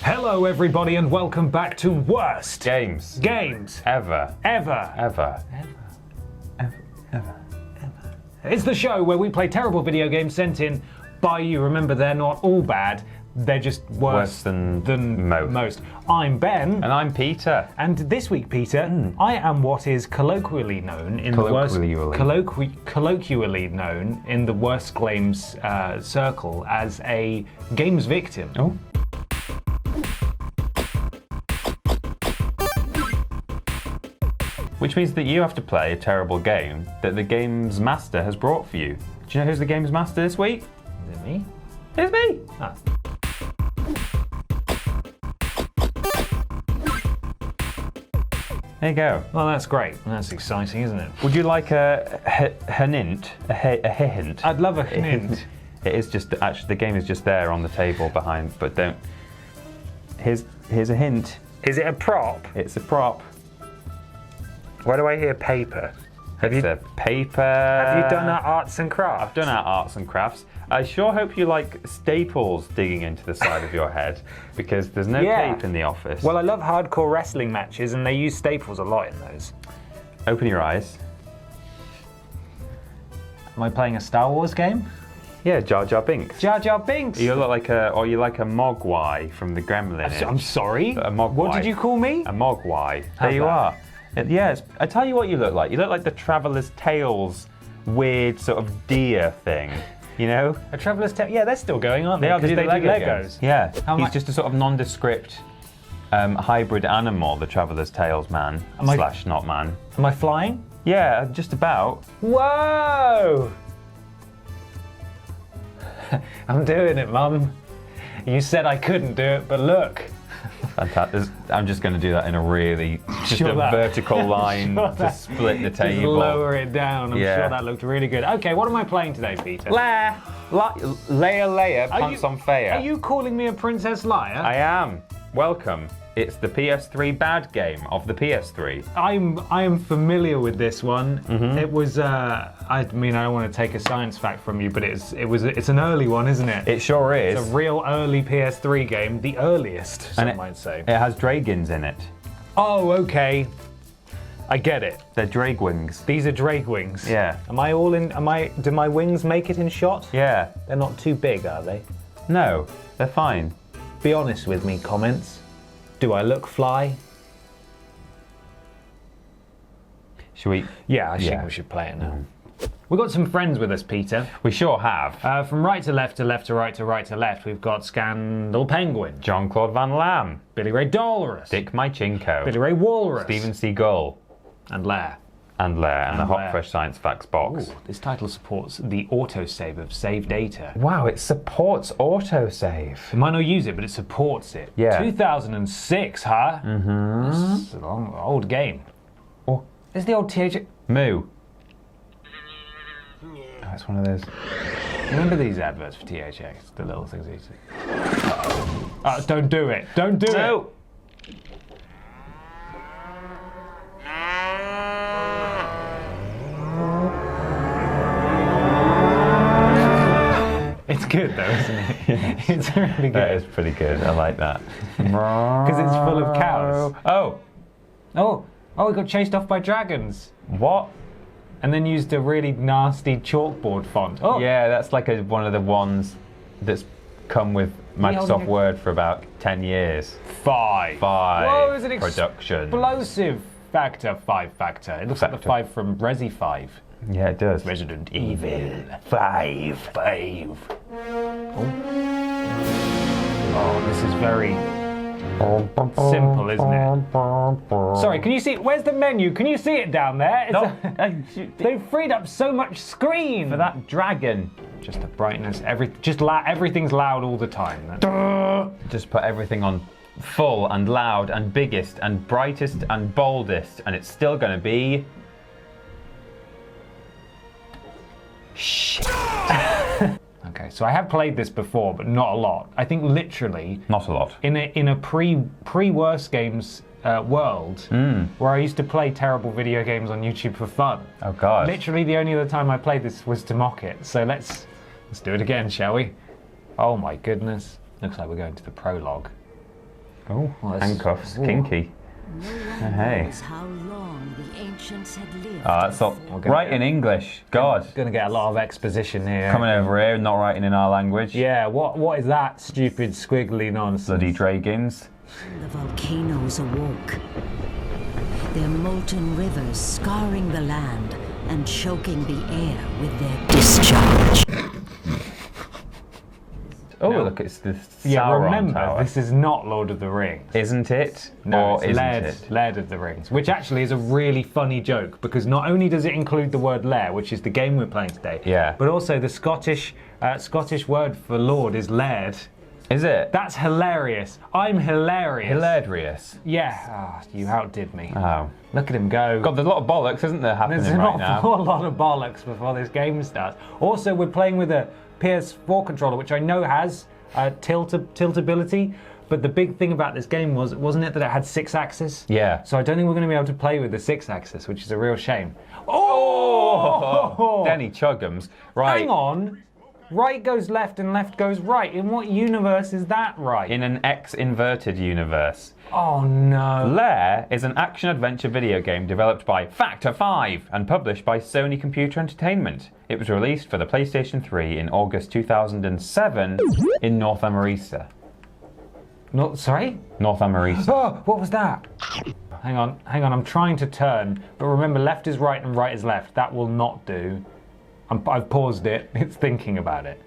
Hello everybody and welcome back to Worst Games Ever. It's the show where we play terrible video games sent in by you. Remember, they're not all bad, they're just worse than most. I'm Ben. And I'm Peter. And this week, Peter, I am what is colloquially known in the worst games circle as a games victim. Oh. Which means that you have to play a terrible game that the games master has brought for you. Do you know who's the games master this week? Is it me? It's me! Ah. There you go. Well, that's great. That's exciting, isn't it? Would you like a hint? A hint? I'd love a hint. It is just, actually, the game is just there on the table behind, but don't. Here's a hint. Is it a prop? It's a prop. Why do I hear paper? It's a paper. Have you done our arts and crafts? I've done our arts and crafts. I sure hope you like staples digging into the side of your head, because there's no tape in the office. Well, I love hardcore wrestling matches, and they use staples a lot in those. Open your eyes. Am I playing a Star Wars game? Yeah, Jar Jar Binks. Jar Jar Binks. You look like a Mogwai from the Gremlin. I'm sorry. A Mogwai. What did you call me? A Mogwai. How's There you that? are. Yes, I tell you what you look like. You look like the Traveller's Tales weird sort of deer thing. You know? A Traveller's Tale? Yeah, they're still going, aren't they? They are. Because They do Legos. games. Yeah. He's just a sort of nondescript hybrid animal, the Traveller's Tales man slash not man. Am I flying? Yeah, just about. Whoa! I'm doing it, Mum. You said I couldn't do it, but look. Fantastic. I'm just going to do that in a really, just a vertical line to split the table. Just lower it down. I'm Yeah. sure that looked really good. Okay, what am I playing today, Peter? Lair, punts on fair. Are you calling me a Princess Liar? I am. Welcome. It's the PS3 bad game of the PS3. I am familiar with this one. Mm-hmm. It was. I mean, I don't want to take a science fact from you, but it's an early one, isn't it? It sure is. It's a real early PS3 game, the earliest, some might say. It has dragons in it. Oh, okay. I get it. They're drag wings. These are drake wings. Yeah. Do my wings make it in shot? Yeah. They're not too big, are they? No, they're fine. Be honest with me, comments. Do I look fly? Should we? Yeah, I think we should play it now. We've got some friends with us, Peter. We sure have. From right to left to left to right to right to left, we've got Scandal Penguin, Jean-Claude Van Damme, Billy Ray Dolorous, Dick Mychinko, Billy Ray Walrus, Steven Seagull, and Lair. And Lair, and the Hot Fresh Science Facts box. Ooh, this title supports the autosave of save data. Wow, it supports autosave. It might not use it, but it supports it. Yeah. 2006, huh? Mm-hmm. This is an old game. Oh. Is the old TH... Moo. Oh, it's one of those. Remember these adverts for THX? The little things you see. Don't do it. Don't do it. It's good though, isn't it? Yeah. It's really good. That is pretty good. I like that. Because it's full of cows. Oh, We got chased off by dragons. what? And then used a really nasty chalkboard font. Oh, Yeah, that's like one of the ones that's come with Microsoft Word for about 10 years. 5. Whoa, it's an production. explosive factor, 5 factor. It looks like the 5 from Resi 5. Yeah, it does. Resident Evil 5. Oh, this is very Simple, isn't it? Sorry, can you see? Where's the menu? Can you see it down there? They've freed up so much screen for that dragon. Just the brightness, everything's loud all the time. Just put everything on full and loud and biggest and brightest and boldest, and it's still going to be shit. Okay, so I have played this before, but not a lot. I think literally not a lot. In a pre-worst games world, where I used to play terrible video games on YouTube for fun. Oh God! Literally, the only other time I played this was to mock it. So let's do it again, shall we? Oh my goodness! Looks like we're going to the prologue. Oh, handcuffs, kinky. Hey. How long the ancients had lived. That's all right in English. God. Gonna get a lot of exposition here. Coming over here, not writing in our language. Yeah, what is that stupid squiggly nonsense? Bloody dragons. The volcanoes awoke. Their molten rivers scarring the land and choking the air with their discharge. Oh, no. Look, it's the Sauron remember, Tower. This is not Lord of the Rings. Isn't it? No, or it's isn't Laird of the Rings, which actually is a really funny joke, because not only does it include the word Lair, which is the game we're playing today, but also the Scottish word for Lord is Laird. Is it? That's hilarious. I'm hilarious. Hilarious. Yeah. You outdid me. Oh. Look at him go. God, there's a lot of bollocks, isn't there, happening There's right now? There's a lot of bollocks before this game starts. Also, we're playing with a PS4 controller, which I know has tiltability, but the big thing about this game wasn't it that it had 6-axis? Yeah. So I don't think we're going to be able to play with the 6-axis, which is a real shame. Oh! Denny Chuggums. Right. Hang on. Right goes left and left goes right. In what universe is that right? In an X-inverted universe. Oh no. Lair is an action-adventure video game developed by Factor 5 and published by Sony Computer Entertainment. It was released for the PlayStation 3 in August 2007 in North America. Sorry? North America. Oh, what was that? Hang on, I'm trying to turn, but remember, left is right and right is left. That will not do. I've paused it. It's thinking about it.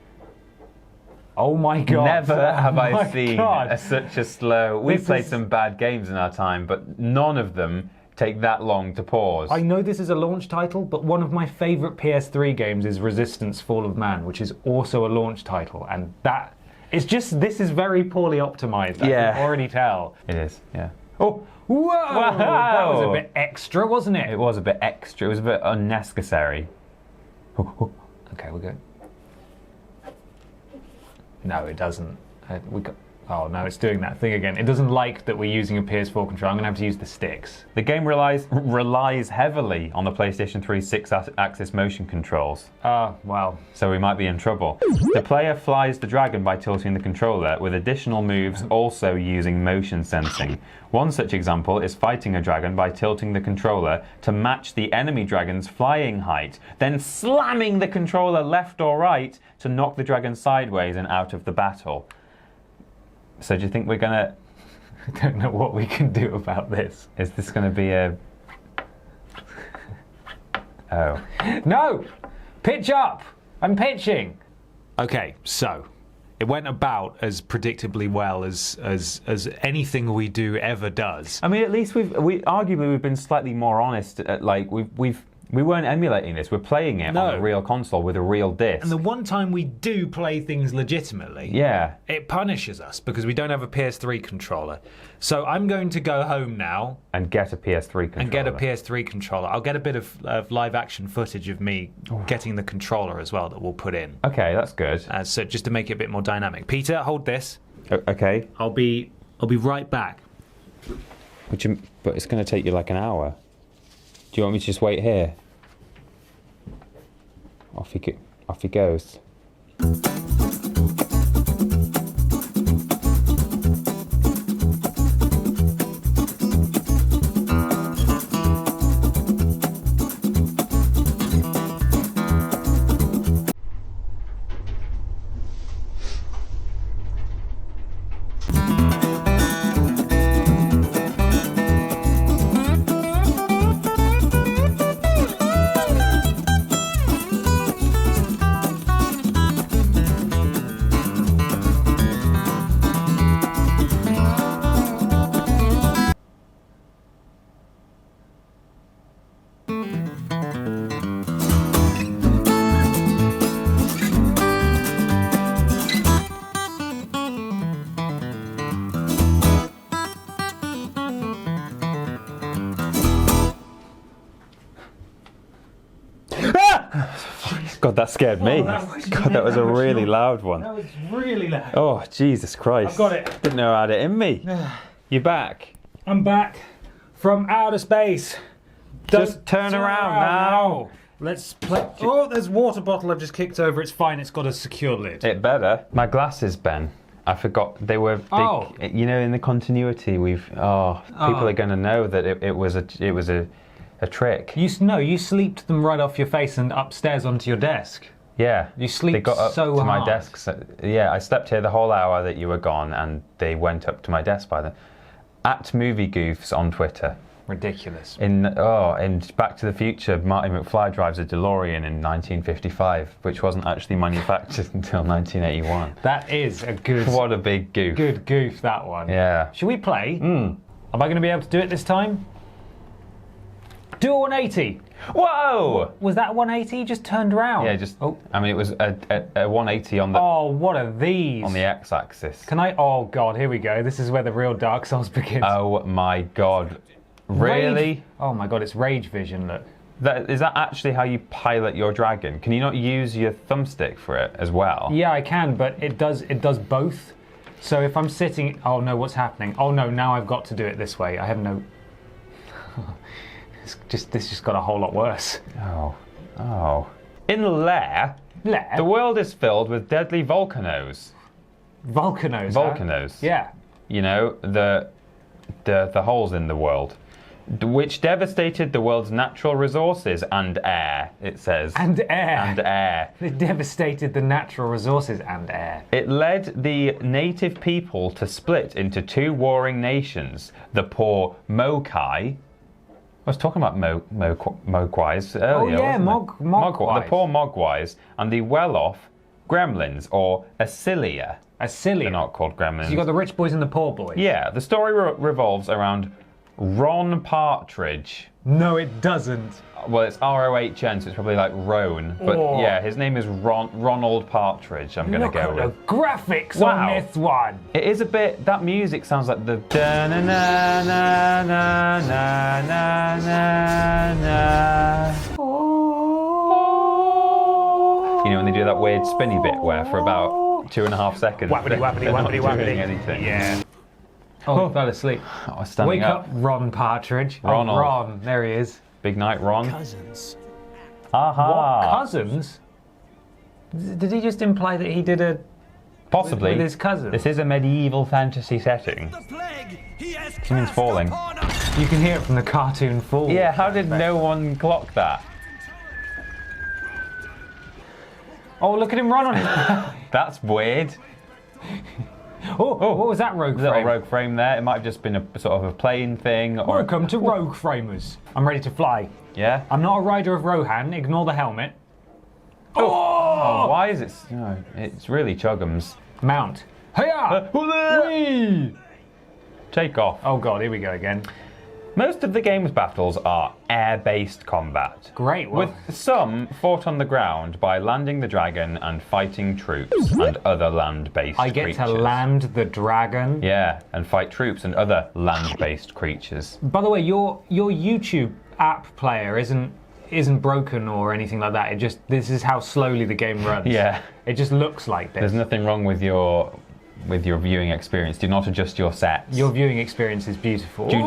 Oh my God. Never have I seen such a slow... We've played some bad games in our time, but none of them take that long to pause. I know this is a launch title, but one of my favourite PS3 games is Resistance: Fall of Man, which is also a launch title, and that... It's just... This is very poorly optimised. I can already tell. It is, yeah. Oh, whoa! Wow. That was a bit extra, wasn't it? It was a bit extra. It was a bit unnecessary. Okay, we're good. No, it doesn't. Oh no, it's doing that thing again. It doesn't like that we're using a PS4 controller. I'm going to have to use the sticks. The game relies heavily on the PlayStation 3 6-axis motion controls. Well. So we might be in trouble. The player flies the dragon by tilting the controller, with additional moves also using motion sensing. One such example is fighting a dragon by tilting the controller to match the enemy dragon's flying height, then slamming the controller left or right to knock the dragon sideways and out of the battle. So do you think we're gonna... I don't know what we can do about this. Is this gonna be a... Oh. No! Pitch up! I'm pitching! Okay, so... It went about as predictably well as anything we do ever does. I mean, at least arguably we've been slightly more honest. We weren't emulating this. We're playing it on a real console with a real disc. And the one time we do play things legitimately, it punishes us because we don't have a PS3 controller. So I'm going to go home now and get a PS3 controller. I'll get a bit of live action footage of me getting the controller as well that we'll put in. Okay, that's good. So just to make it a bit more dynamic. Peter, hold this. Okay. I'll be right back. But it's going to take you like an hour. Do you want me to just wait here? Off he goes. God, that scared me. God, that was a really loud one. That was really loud. Oh, Jesus Christ. I've got it. Didn't know I had it in me. You're back. I'm back from outer space. Just turn around now. Let's play. Oh, there's a water bottle I've just kicked over. It's fine. It's got a secure lid. It better. My glasses, Ben. I forgot they were. You know, in the continuity, people are going to know that it was a trick. You sleeped them right off your face and upstairs onto your desk. Yeah, you sleep they got up so to hard. my desk. I slept here the whole hour that you were gone, and they went up to my desk by then. At Movie Goofs on Twitter. Ridiculous. In Back to the Future, Marty McFly drives a DeLorean in 1955, which wasn't actually manufactured until 1981. That is a good. What a big goof. Good goof, that one. Yeah. Should we play? Am I going to be able to do it this time? Do a 180. Whoa! Was that 180? You just turned around. Yeah, just. Oh. I mean, it was a 180 on the. Oh, what are these? On the x-axis. Can I? Oh God, here we go. This is where the real Dark Souls begins. Oh my God. Really? Rage. Oh my God, it's rage vision. Look. Is that actually how you pilot your dragon? Can you not use your thumbstick for it as well? Yeah, I can, but it does both. So if I'm sitting, oh no, what's happening? Oh no, now I've got to do it this way. I have no. This just got a whole lot worse. Oh. In Lair, the world is filled with deadly volcanoes. Volcanoes. Volcanoes. Huh? Yeah. You know, the holes in the world, which devastated the world's natural resources and air, it says. And air. And air. They devastated the natural resources and air. It led the native people to split into two warring nations, the poor Mokai. I was talking about Mogwais earlier. Oh yeah, The poor Mogwais and the well-off Gremlins, or Asilia. They're not called Gremlins. So you got the rich boys and the poor boys. Yeah, the story revolves around Ron Partridge. No, it doesn't. Well, it's R-O-H-N, so it's probably like Roan. But yeah, his name is Ronald Partridge, I'm going to go with. Look at the graphics on this one. It is a bit, that music sounds like the da-na-na-na-na-na-na-na. You know, when they do that weird spinny bit where for about 2.5 seconds wappity, wappity, they're wappity, not wappity. doing anything. Yeah. Oh, fell asleep. Oh, standing Wake up, Ron Partridge. Ronald. Oh, Ron, there he is. Big night, Ron. Cousins. Aha. What, cousins? Did he just imply that he did a... Possibly. With his cousins? This is a medieval fantasy setting. Something's falling. You can hear it from the cartoon fall. Yeah, how did no one clock that? Oh, look at him run on it. That's weird. Oh, what was that rogue frame? Little rogue frame there. It might have just been a sort of a plane thing. Or Welcome to Rogue Framers. I'm ready to fly. Yeah? I'm not a rider of Rohan. Ignore the helmet. Oh, why is it? No, it's really Chuggums. Mount. Hiya! Whee! Take off. Oh god, here we go again. Most of the game's battles are air-based combat. Great. Well, with some fought on the ground by landing the dragon and fighting troops and other land-based creatures. I get to land the dragon. Yeah, and fight troops and other land-based creatures. By the way, your YouTube app player isn't broken or anything like that. This is how slowly the game runs. Yeah. It just looks like this. There's nothing wrong with your viewing experience. Do not adjust your sets. Your viewing experience is beautiful. Do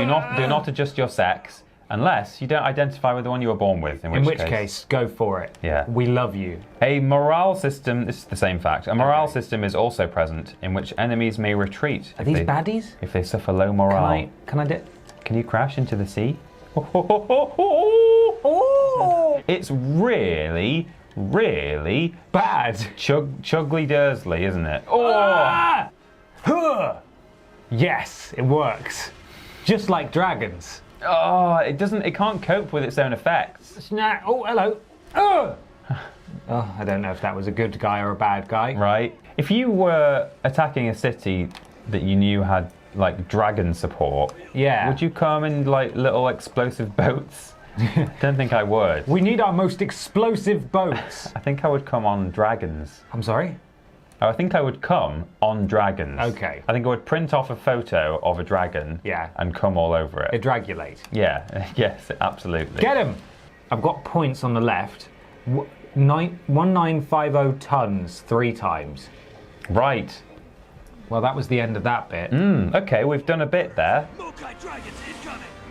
not adjust your sex unless you don't identify with the one you were born with. In which case, go for it. Yeah. We love you. A morale system. This is the same fact. A morale system is also present in which enemies may retreat. Are these baddies? If they suffer low morale. Can you crash into the sea? It's really bad. Chuggly Dursley, isn't it? Yes, it works. Just like dragons. It can't cope with its own effects. Oh, hello. I don't know if that was a good guy or a bad guy. Right. If you were attacking a city that you knew had like dragon support, would you come in like little explosive boats? Don't think I would. We need our most explosive boats. I think I would come on dragons. I'm sorry? I think I would come on dragons. Okay. I think I would print off a photo of a dragon and come all over it. Dragulate. Yeah, yes, absolutely. Get him! I've got points on the left. 1950 tons 3 times. Right. Well, that was the end of that bit. Okay, we've done a bit there.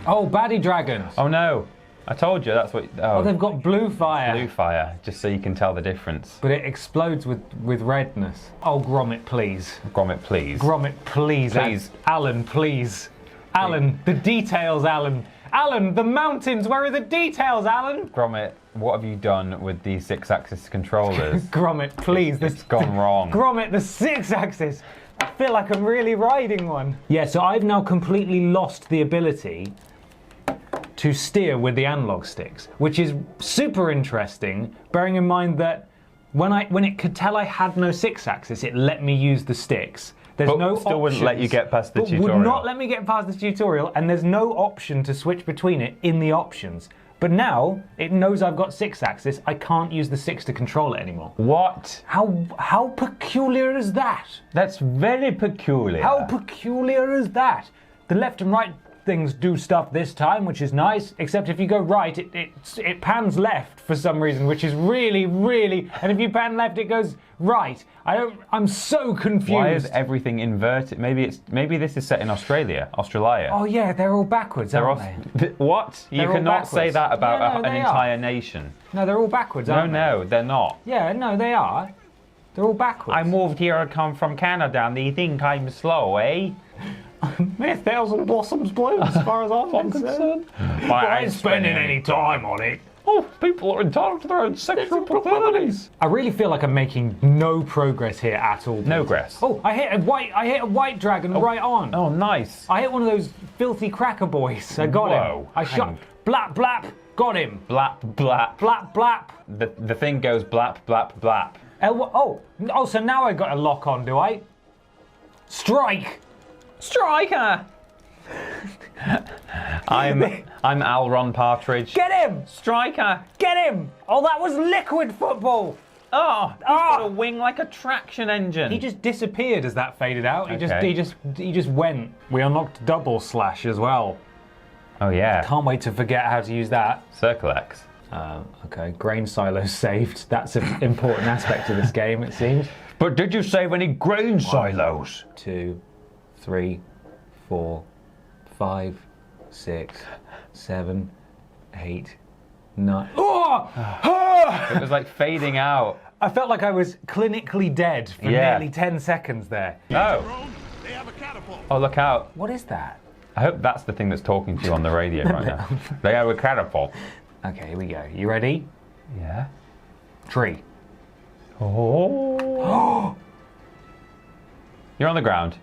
Oh, baddie dragons. Oh no. I told you that's what... Oh, they've got blue fire. Blue fire, just so you can tell the difference. But it explodes with redness. Oh, Gromit, please. Gromit, please. Gromit, please. Please. Alan, please. Alan, the details, Alan. Alan, the mountains, where are the details, Alan? Gromit, what have you done with the 6-axis controllers? Gromit, please. It's gone wrong. Gromit, the 6-axis. I feel like I'm really riding one. Yeah, so I've now completely lost the ability to steer with the analog sticks, which is super interesting, bearing in mind that when it could tell I had no 6-axis, it let me use the sticks. There's no still options, wouldn't let you get past the tutorial. Would not let me get past the tutorial, and there's no option to switch between it in the options. But now it knows I've got 6-axis. I can't use the 6 to control it anymore. What? How peculiar is that? That's very peculiar. How peculiar is that? The left and right things do stuff this time, which is nice, except if you go right, it pans left for some reason, which is really, really, and if you pan left, it goes right. I'm so confused. Why is everything inverted? Maybe this is set in Australia. Oh yeah, they're all backwards, aren't they? What? You They're all cannot say backwards. that about Yeah, an they entire are. nation. No, they're all backwards, aren't they? No, they're not. Yeah, no, they are. They're all backwards. I moved here, I come from Canada, and they think I'm slow, eh? Mere thousand blossoms bloom, as far as I'm concerned. I ain't spending any time on it. Oh, people are entitled to their own sexual proclivities. I really feel like I'm making no progress here at all. No progress. Oh, I hit a white dragon right on. Oh, nice. I hit one of those filthy cracker boys. I got him. Whoa, I shot. Blap blap. Got him. Blap, blap. Blap blap. The thing goes blap, blap, blap. Oh, so now I got a lock on, do I? Strike. Striker! I'm Al Ron Partridge. Get him. Striker! Get him. Oh, that was liquid football. Oh, he's got a wing like a traction engine. He just disappeared as that faded out. Okay. He just went. We unlocked double slash as well. Oh yeah. Can't wait to forget how to use that. Circle X. Okay, grain silos saved. That's an important aspect of this game, it seems. But did you save any grain silos? 2, 3, 4, 5, 6, 7, 8, 9. Oh! It was like fading out. I felt like I was clinically dead for nearly 10 seconds there. Oh. Oh, look out. What is that? I hope that's the thing that's talking to you on the radio right now. They have a catapult. Okay, here we go. You ready? Yeah. Tree. Oh. You're on the ground.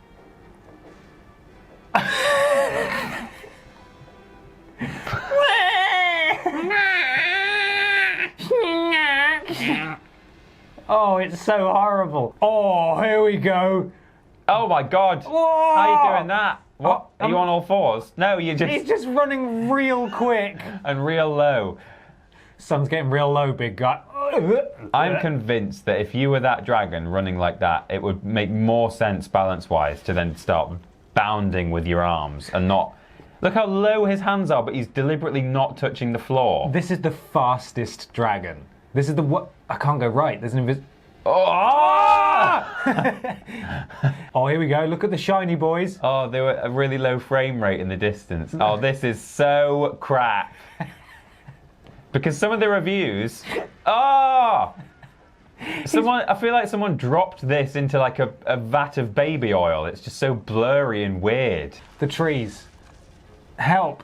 Oh, it's so horrible. Oh, here we go. Oh my God. Whoa. How are you doing that? What? Are you on all fours? No, you're He's just running real quick. and real low. Sun's getting real low, big guy. I'm convinced that if you were that dragon running like that, it would make more sense balance-wise to then start bounding with your arms and not... Look how low his hands are, but he's deliberately not touching the floor. This is the fastest dragon. This is the what? I can't go right. There's an Oh, here we go. Look at the shiny boys. Oh, they were a really low frame rate in the distance. Oh, this is so crap. Because some of the reviews... Oh! I feel like someone dropped this into like a vat of baby oil. It's just so blurry and weird. The trees. Help.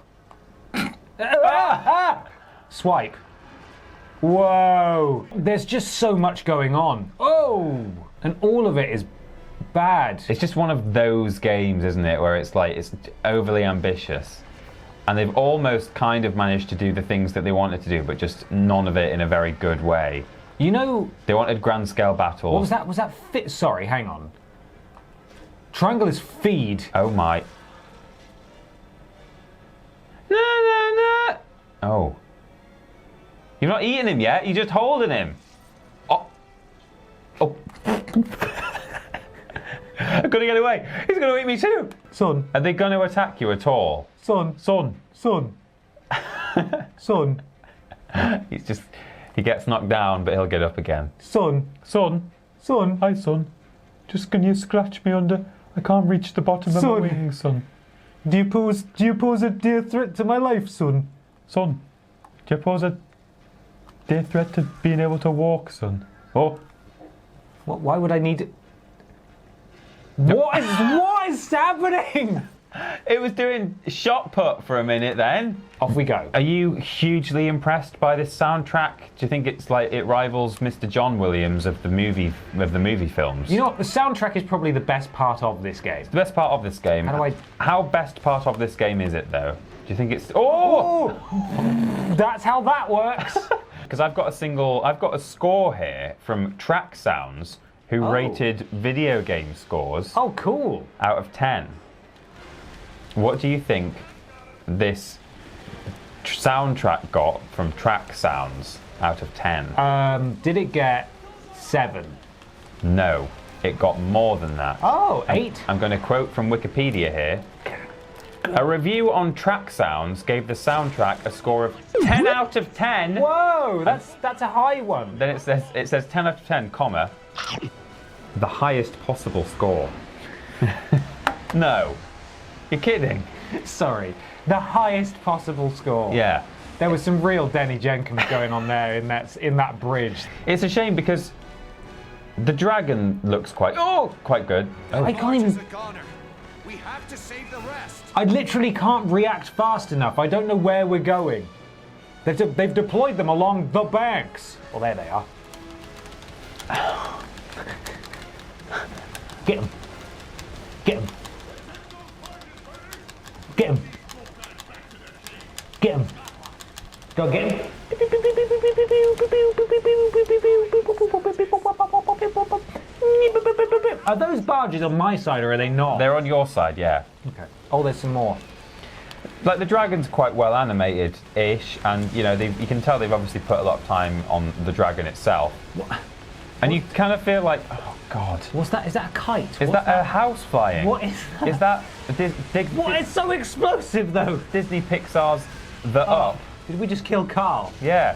Swipe. Whoa. There's just so much going on. Oh! And all of it is bad. It's just one of those games, isn't it, where it's like it's overly ambitious. And they've almost kind of managed to do the things that they wanted to do, but just none of it in a very good way. You know... They wanted grand scale battles. What was that? Was that fit? Sorry, hang on. Triangle is feed. Oh my. No. Oh. You've not eaten him yet, you're just holding him. Oh. I've got to get away. He's going to eat me too. Son. Are they going to attack you at all? Son. He's just... He gets knocked down, but he'll get up again. Son. Hi, son. Just can you scratch me under? I can't reach the bottom of my wings, son. Do you pose a dear threat to my life, son? Son, do you pose a dear threat to being able to walk, son? Oh. Why would I need to... What is happening? It was doing shot put for a minute then. Off we go. Are you hugely impressed by this soundtrack? Do you think it's like it rivals Mr. John Williams of the movie films? You know what? The soundtrack is probably the best part of this game. The best part of this game. How best part of this game is it though? Do you think it's That's how that works. Because I've got a score here from Track Sounds, who rated video game scores. Oh, cool. Out of 10. What do you think this soundtrack got from Track Sounds out of 10? Did it get 7? No, it got more than that. Oh, 8. I'm going to quote from Wikipedia here. A review on Track Sounds gave the soundtrack a score of 10 out of 10. Whoa, that's a high one. Then it says 10 out of 10, comma, the highest possible score. No. You're kidding. Sorry. The highest possible score. Yeah. There was some real Denny Jenkins going on there in that bridge. It's a shame because the dragon looks quite good. I can't even... We have to save the rest. I literally can't react fast enough. I don't know where we're going. They've deployed them along the banks. Well, there they are. Get them. Get them. Get him. Get him. Go get him. Are those barges on my side or are they not? They're on your side, yeah. Okay. Oh, there's some more. Like the dragon's quite well animated-ish, and you know you can tell they've obviously put a lot of time on the dragon itself. What? And you kind of feel like, oh god, What's that? Is that a kite? is that a house flying? What is that? Is that What is so explosive though? Disney Pixar's The Up? Did we just kill Carl? Yeah.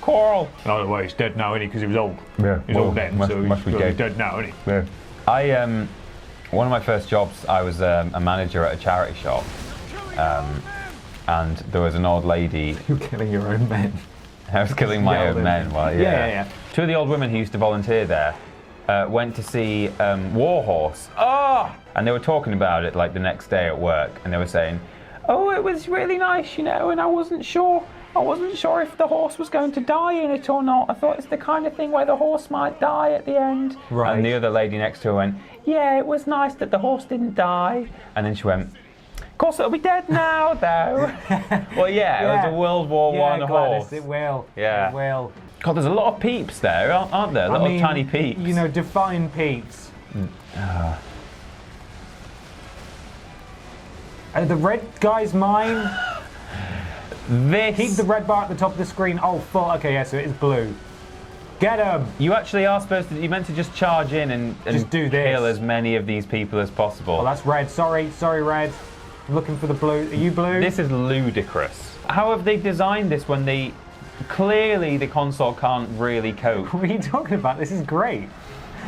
Coral. No, well, he's dead now, isn't he? Because he was old. Yeah. He's old then, so must be he's dead now, isn't he? Yeah. I one of my first jobs, I was a manager at a charity shop, and there was an old lady. You're killing your own men. I was killing my own men. Well, Yeah. Two of the old women who used to volunteer there went to see Warhorse. Oh! And they were talking about it like the next day at work, and they were saying, "Oh, it was really nice, you know, and I wasn't sure if the horse was going to die in it or not. I thought it's the kind of thing where the horse might die at the end." Right. And the other lady next to her went, "Yeah, it was nice that the horse didn't die." And then she went, "Of course it'll be dead now, though." Well, yeah, it was a World War I horse. Gladys, it will. Yeah. It will. God, there's a lot of peeps there, aren't there? A lot of tiny peeps. You know, define peeps. Are the red guys mine? Keep the red bar at the top of the screen. Oh, fuck. Okay, yeah, so it is blue. Get them! You actually are supposed to. You meant to just charge in and Just do this. kill as many of these people as possible. Oh, that's red. Sorry, red. I'm looking for the blue. Are you blue? This is ludicrous. How have they designed this when they clearly the console can't really cope? What are you talking about? This is great.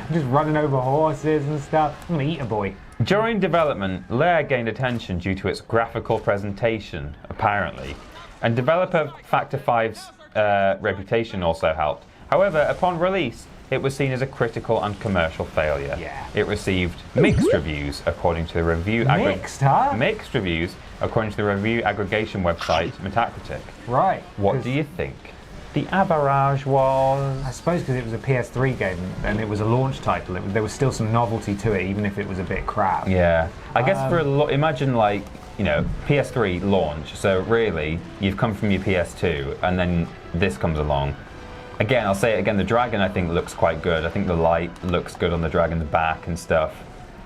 I'm just running over horses and stuff. I'm gonna eat a boy. During development, Lair gained attention due to its graphical presentation, apparently, and developer Factor 5's reputation also helped. However, upon release, it was seen as a critical and commercial failure. Yeah. It received mixed reviews according to the review Mixed, huh? Mixed reviews according to the review aggregation website Metacritic. Right. What do you think the average was? I suppose because it was a PS3 game and it was a launch title, there was still some novelty to it, even if it was a bit crap. Yeah. I guess imagine like, you know, PS3 launch, so really, you've come from your PS2, and then this comes along. Again, I'll say it again, the dragon I think looks quite good. I think the light looks good on the dragon's back and stuff.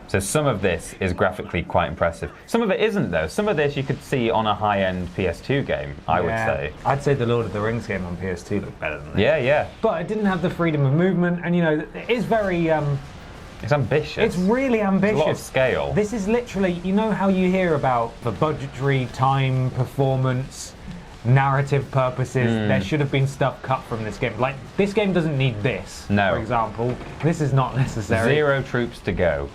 So some of this is graphically quite impressive. Some of it isn't though. Some of this you could see on a high-end PS2 game, I would say. I'd say the Lord of the Rings game on PS2 looked better than this. Yeah. But it didn't have the freedom of movement, and you know, it is very... It's ambitious. It's really ambitious. There's a lot of scale. This is literally, you know how you hear about the budgetary, time, performance, narrative purposes, there should have been stuff cut from this game. Like, this game doesn't need this, No. for example. This is not necessary. 0 troops to go.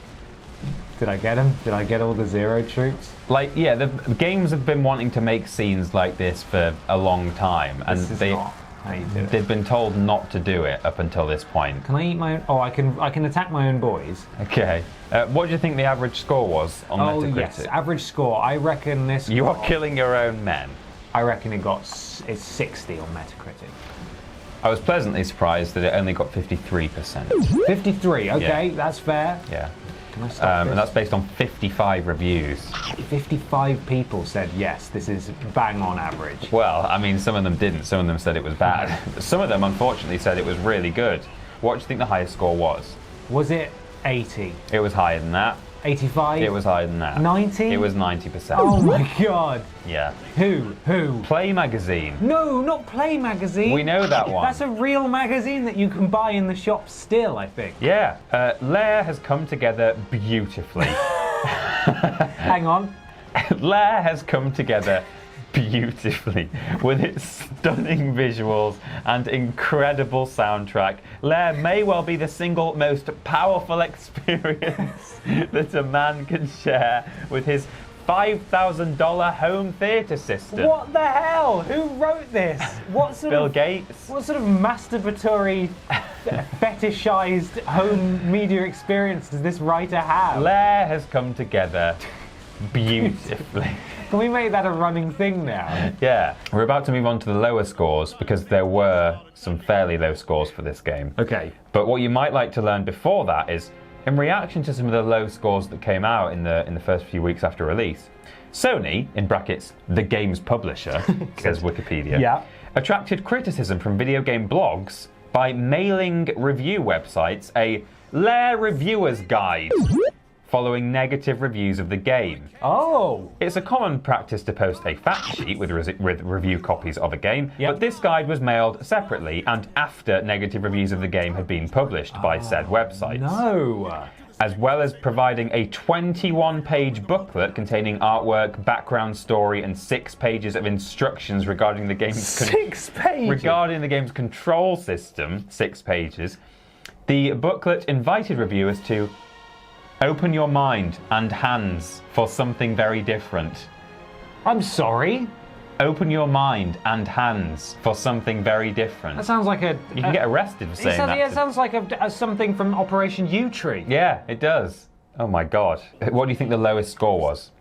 Did I get them? Did I get all the 0 troops? Like, yeah, the games have been wanting to make scenes like this for a long time, and This is not how you do it. they've been told not to do it up until this point. Can I eat my own? Oh, I can attack my own boys. Okay. What do you think the average score was on Oh Metacritic? yes, average score. I reckon this. You are got- killing your own men. I reckon it's 60 on Metacritic. I was pleasantly surprised that it only got 53%. 53. Okay, Yeah. that's fair. Yeah. Can I stop And that's based on 55 reviews. 55 people said yes. This is bang on average. Well, I mean, some of them didn't. Some of them said it was bad. Some of them, unfortunately, said it was really good. What do you think the highest score was? Was it 80? It was higher than that. 85? It was higher than that. 90? It was 90%. Oh my god. Yeah. Who? Play Magazine. No, not Play Magazine. We know that one. That's a real magazine that you can buy in the shop still, I think. Yeah. Lair has come together beautifully. Hang on. Lair has come together beautifully with its stunning visuals and incredible soundtrack. Lair may well be the single most powerful experience that a man can share with his $5,000 home theatre system. What the hell? Who wrote this? What sort Bill of Gates. What sort of masturbatory, fetishized home media experience does this writer have? Lair has come together beautifully. Can we make that a running thing now? Yeah. We're about to move on to the lower scores because there were some fairly low scores for this game. Okay. But what you might like to learn before that is, in reaction to some of the low scores that came out in the first few weeks after release, Sony, in brackets, the game's publisher, says Wikipedia, Yeah. attracted criticism from video game blogs by mailing review websites a Lair Reviewer's Guide following negative reviews of the game. Oh. It's a common practice to post a fact sheet with review copies of a game, Yep. but this guide was mailed separately and after negative reviews of the game had been published by said websites. No. As well as providing a 21-page booklet containing artwork, background story, and 6 pages of instructions regarding the game's 6 pages. regarding the game's control system. 6 pages. The booklet invited reviewers to open your mind and hands for something very different. I'm sorry. Open your mind and hands for something very different. That sounds like a. You can get arrested for saying that. Yeah, it sounds like something from Operation U-Tree. Yeah, it does. Oh my god. What do you think the lowest score was?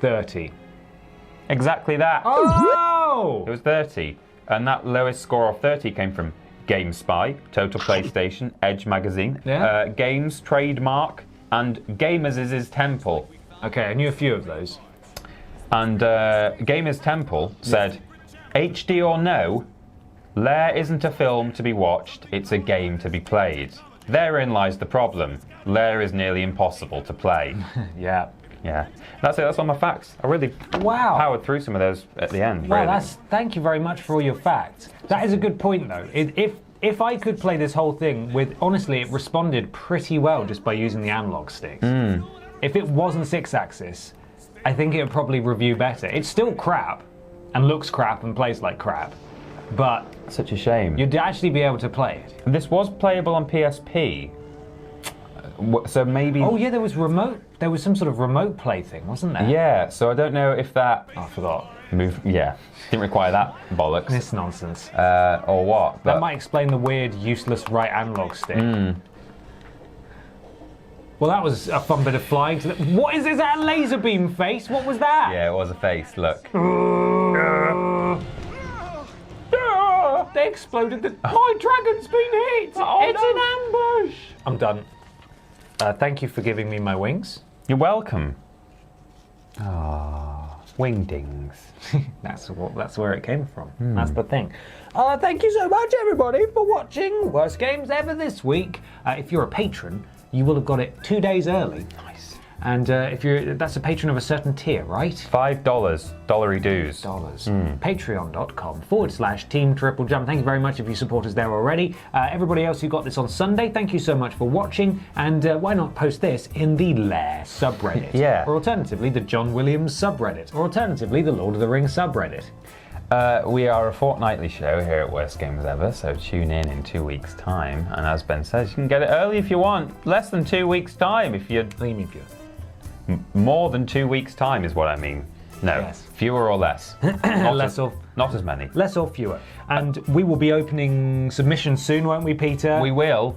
30. Exactly that. Oh! It was 30. And that lowest score of 30 came from GameSpy, Total PlayStation, Edge Magazine, Yeah. Games Trademark, and Gamers' Temple. Okay, I knew a few of those. And Gamers Temple said, HD or no, Lair isn't a film to be watched, it's a game to be played. Therein lies the problem. Lair is nearly impossible to play. Yeah. Yeah. That's it, that's all my facts. I really Wow. powered through some of those at the end. Well, really. thank you very much for all your facts. That is a good point, though. If I could play this whole thing with, honestly, it responded pretty well just by using the analog sticks. If it wasn't 6-axis, I think it would probably review better. It's still crap, and looks crap, and plays like crap, but Such a shame. you'd actually be able to play it. This was playable on PSP. So maybe... Oh yeah, there was some sort of remote play thing, wasn't there? Yeah, so I don't know if that... Oh, I forgot. Yeah, didn't require that bollocks. This nonsense. Or what. But That might explain the weird, useless right analog stick. Well, that was a fun bit of flying. What is this? Is that a laser beam face? What was that? Yeah, it was a face, look. They exploded My dragon's been hit! It's an ambush! I'm done. Thank you for giving me my wings. You're welcome. Ah, wingdings. That's where it came from. That's the thing. Thank you so much, everybody, for watching Worst Games Ever this week. If you're a patron, you will have got it 2 days early. Nice. And if that's a patron of a certain tier, right? $5, dollary dues. Patreon.com/Team TripleJump. Thank you very much if you support us there already. Everybody else who got this on Sunday, thank you so much for watching. And why not post this in the Lair subreddit? Yeah. Or alternatively, the John Williams subreddit. Or alternatively, the Lord of the Rings subreddit. We are a fortnightly show here at Worst Games Ever, so tune in 2 weeks' time. And as Ben says, you can get it early if you want. Less than 2 weeks' time if you're... What do you mean, Peter? More than 2 weeks' time is what I mean. No, Yes. fewer or less. Not as many. Less or fewer. And we will be opening submissions soon, won't we, Peter? We will.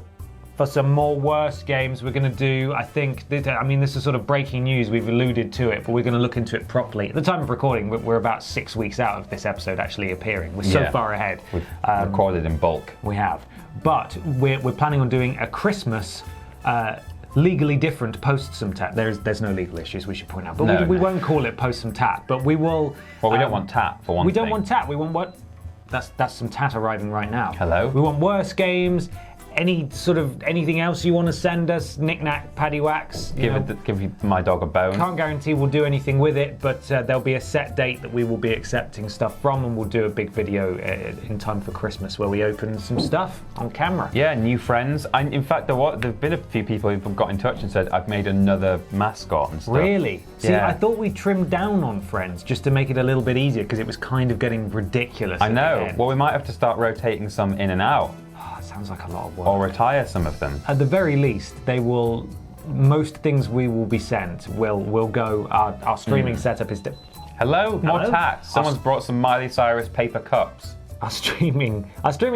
For some more worst games, we're going to do, I think, this is sort of breaking news, we've alluded to it, but we're going to look into it properly. At the time of recording, we're about 6 weeks out of this episode actually appearing. We're so far ahead. We've recorded in bulk. We have. But we're planning on doing a Christmas legally different post some tat. There's no legal issues, we should point out. But we won't call it post some tat, but we will... Well, we don't want tat, for one We thing. don't want tat, we want what... That's some tat arriving right now. Hello? We want worse games, anything else you want to send us, knick-knack, paddywhacks. Give my dog a bone. Can't guarantee we'll do anything with it, but there'll be a set date that we will be accepting stuff from, and we'll do a big video in time for Christmas where we open some stuff on camera. Yeah, new friends. In fact, there've been a few people who've got in touch and said, I've made another mascot and stuff. Really? See, Yeah. I thought we trimmed down on friends just to make it a little bit easier because it was kind of getting ridiculous. I at know. the end. Well, we might have to start rotating some in and out, Sounds like a lot of work. or retire some of them. At the very least, most things we will be sent will go, our streaming setup is... Hello? More Hello? tats. Someone's brought some Miley Cyrus paper cups. Our streaming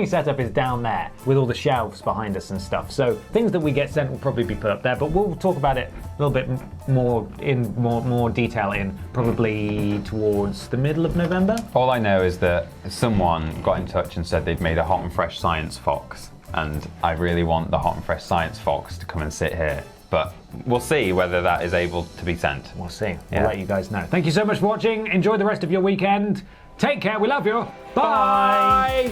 setup is down there with all the shelves behind us and stuff. So things that we get sent will probably be put up there, but we'll talk about it a little bit more detail in probably towards the middle of November. All I know is that someone got in touch and said they'd made a hot and fresh science fox, and I really want the hot and fresh science fox to come and sit here. But we'll see whether that is able to be sent. We'll see. Yeah. We'll let you guys know. Thank you so much for watching. Enjoy the rest of your weekend. Take care. We love you. Bye.